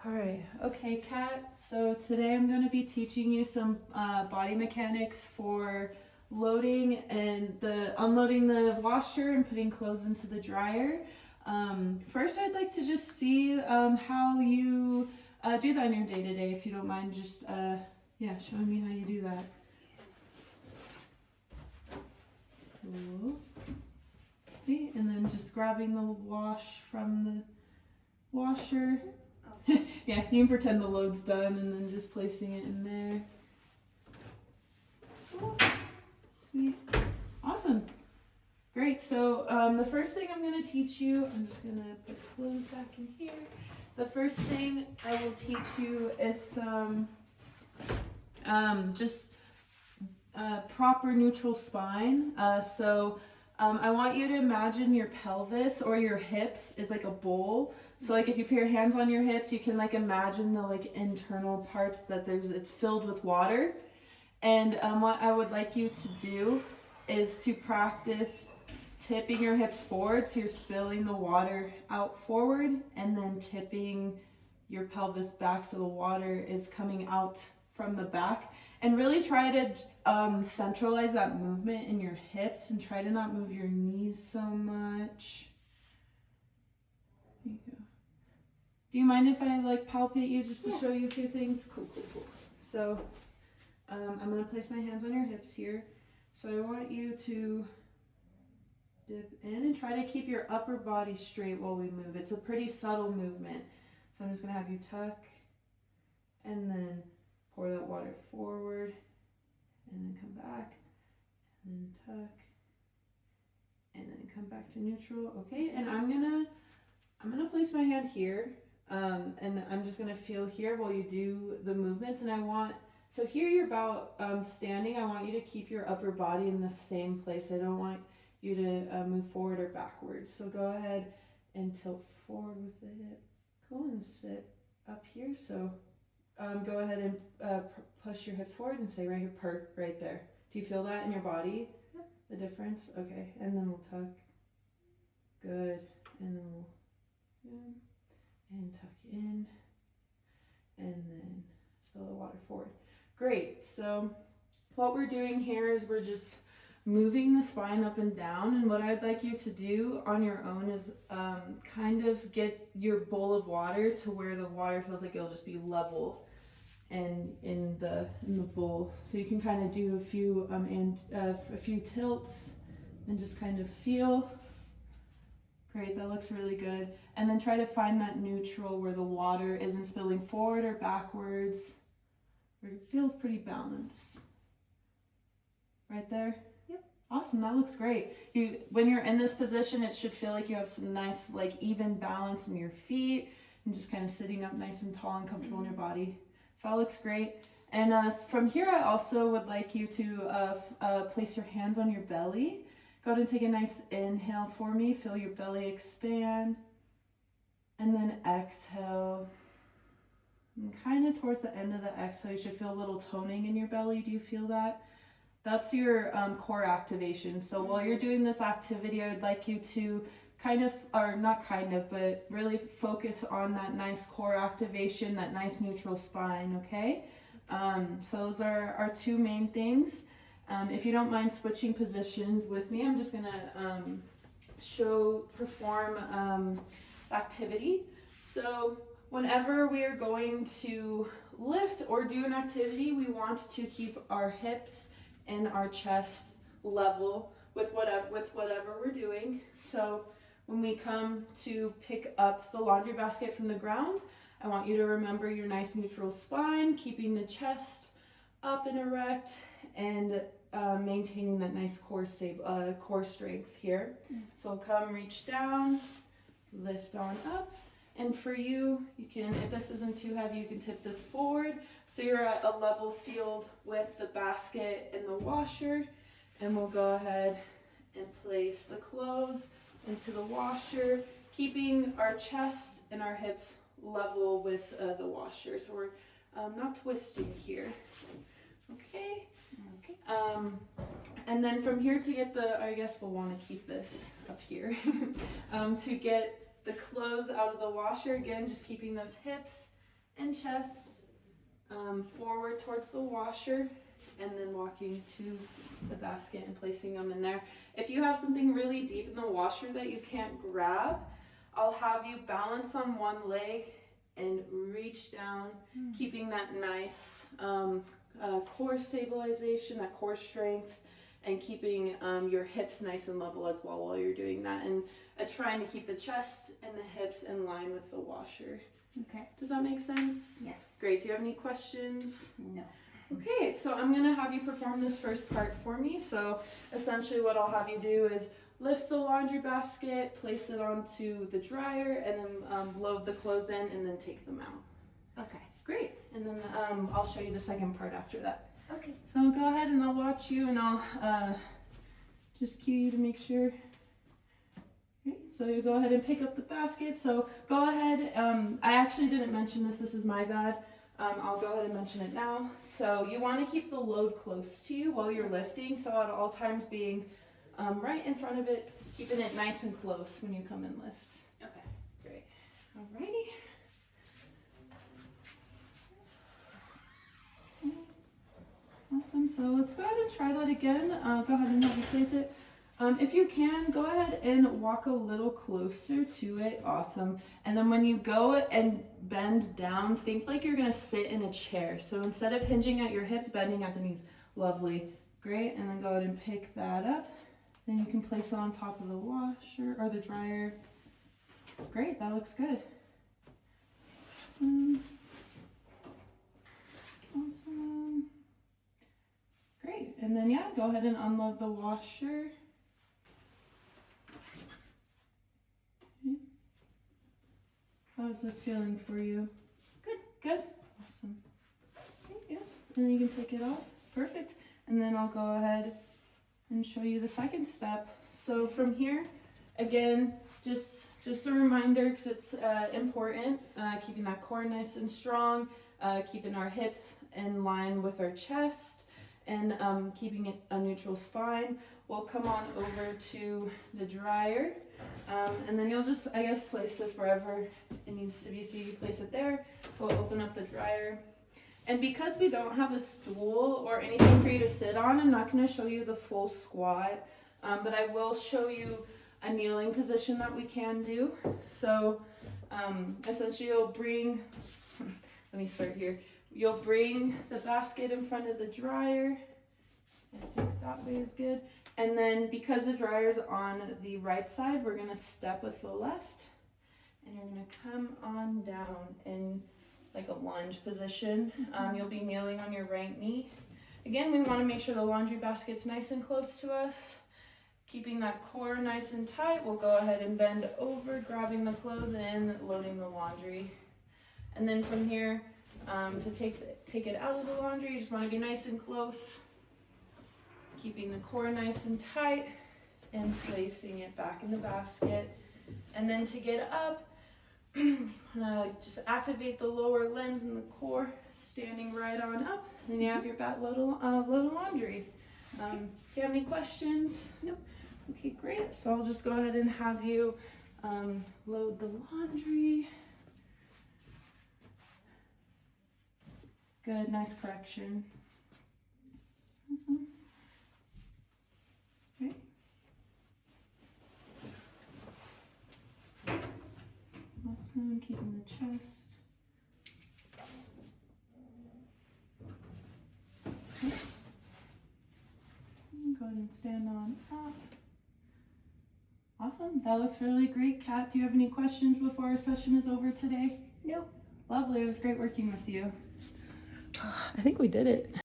All right, okay, Kat. So today I'm going to be teaching you some body mechanics for loading and unloading the washer and putting clothes into the dryer. First, I'd like to just see how you do that in your day-to-day, if you don't mind just showing me how you do that. Cool. Okay, and then just grabbing the wash from the washer. Yeah, you can pretend the load's done and then just placing it in there. Cool. Sweet. Awesome. Great. So the first thing I'm going to teach you, I'm just going to put clothes back in here. The first thing I will teach you is some proper neutral spine. I want you to imagine your pelvis or your hips is like a bowl. So like if you put your hands on your hips, you can like imagine the like internal parts that it's filled with water. And what I would like you to do is to practice tipping your hips forward, so you're spilling the water out forward, and then tipping your pelvis back so the water is coming out from the back. And really try to centralize that movement in your hips and try to not move your knees so much. There you go. Do you mind if I like palpate you just to show you a few things? Cool. So I'm going to place my hands on your hips here. So I want you to dip in and try to keep your upper body straight while we move. It's a pretty subtle movement. So I'm just going to have you tuck and then pour that water forward and then come back and then tuck and then come back to neutral. Okay, and I'm gonna place my hand here and I'm just gonna feel here while you do the movements. And so here you're about standing. I want you to keep your upper body in the same place. I don't want you to move forward or backwards. So go ahead and tilt forward with the hip. Cool, and sit up here. So go ahead and push your hips forward and say right here, perk, right there. Do you feel that in your body? Yep. The difference? Okay, and then we'll tuck. Good, and then we'll and tuck in, and then spill the water forward. Great, so what we're doing here is we're just moving the spine up and down, and what I'd like you to do on your own is kind of get your bowl of water to where the water feels like it'll just be level and in the bowl. So you can kind of do a few tilts and just kind of feel. Great, that looks really good. And then try to find that neutral where the water isn't spilling forward or backwards, where it feels pretty balanced. Right there? Yep. Awesome, that looks great. When you're in this position, it should feel like you have some nice like even balance in your feet and just kind of sitting up nice and tall and comfortable in your body. So that looks great. And from here, I also would like you to place your hands on your belly. Go ahead and take a nice inhale for me. Feel your belly expand. And then exhale. And kind of towards the end of the exhale, you should feel a little toning in your belly. Do you feel that? That's your core activation. So while you're doing this activity, I would like you to but really focus on that nice core activation, that nice neutral spine, okay? So those are our two main things. If you don't mind switching positions with me, I'm just gonna perform activity. So whenever we are going to lift or do an activity, we want to keep our hips and our chest level with whatever we're doing. So when we come to pick up the laundry basket from the ground, I want you to remember your nice neutral spine, keeping the chest up and erect, and maintaining that nice core strength here. So come reach down, lift on up, and for you can, if this isn't too heavy, you can tip this forward so you're at a level field with the basket and the washer. And we'll go ahead and place the clothes into the washer, keeping our chest and our hips level with the washer. So we're not twisting here. Okay. And then from here to get I guess we'll want to keep this up here. To get the clothes out of the washer, again, just keeping those hips and chest, forward towards the washer, and then walking to the basket and placing them in there. If you have something really deep in the washer that you can't grab, I'll have you balance on one leg and reach down, keeping that nice core stabilization, that core strength, and keeping your hips nice and level as well while you're doing that, and trying to keep the chest and the hips in line with the washer. Okay. Does that make sense? Yes. Great. Do you have any questions? No. Okay, so I'm gonna have you perform this first part for me. So essentially what I'll have you do is lift the laundry basket, place it onto the dryer, and then load the clothes in and then take them out. Okay. Great, and then I'll show you the second part after that. Okay. So I'll go ahead and I'll watch you and I'll just cue you to make sure. Okay, so you go ahead and pick up the basket. So go ahead, I actually didn't mention this is my bad. I'll go ahead and mention it now. So you want to keep the load close to you while you're lifting, so at all times being right in front of it, keeping it nice and close when you come and lift. Okay. Great. Alrighty. Awesome. So let's go ahead and try that again. Go ahead and have you place it. If you can, go ahead and walk a little closer to it. Awesome. And then when you go and bend down, think like you're going to sit in a chair. So instead of hinging at your hips, bending at the knees. Lovely. Great. And then go ahead and pick that up. Then you can place it on top of the washer or the dryer. Great. That looks good. Awesome. Great. And then, yeah, go ahead and unload the washer. Okay. How's this feeling for you? Good. Good? Awesome. Thank you. And then you can take it off. Perfect. And then I'll go ahead and show you the second step. So from here, again, just a reminder, because it's important, keeping that core nice and strong, keeping our hips in line with our chest, and keeping it a neutral spine. We'll come on over to the dryer, and then you'll just, I guess, place this wherever it needs to be. So you place it there. We'll open up the dryer. And because we don't have a stool or anything for you to sit on, I'm not going to show you the full squat, but I will show you a kneeling position that we can do. So essentially you'll bring, let me start here. You'll bring the basket in front of the dryer. I think that way is good. And then because the dryer's on the right side, we're going to step with the left. And you're going to come on down in like a lunge position. You'll be kneeling on your right knee. Again, we want to make sure the laundry basket's nice and close to us. Keeping that core nice and tight, we'll go ahead and bend over, grabbing the clothes and loading the laundry. And then from here, to take it out of the laundry, you just want to be nice and close. Keeping the core nice and tight and placing it back in the basket. And then to get up, just activate the lower limbs and the core, standing right on up. And then you have your load of laundry. Do you have any questions? Nope. Okay, great. So I'll just go ahead and have you load the laundry. Good, nice correction. Awesome. Great. Awesome, keeping the chest. Okay. Go ahead and stand on up. Awesome, that looks really great. Kat, do you have any questions before our session is over today? Nope. Lovely, it was great working with you. I think we did it.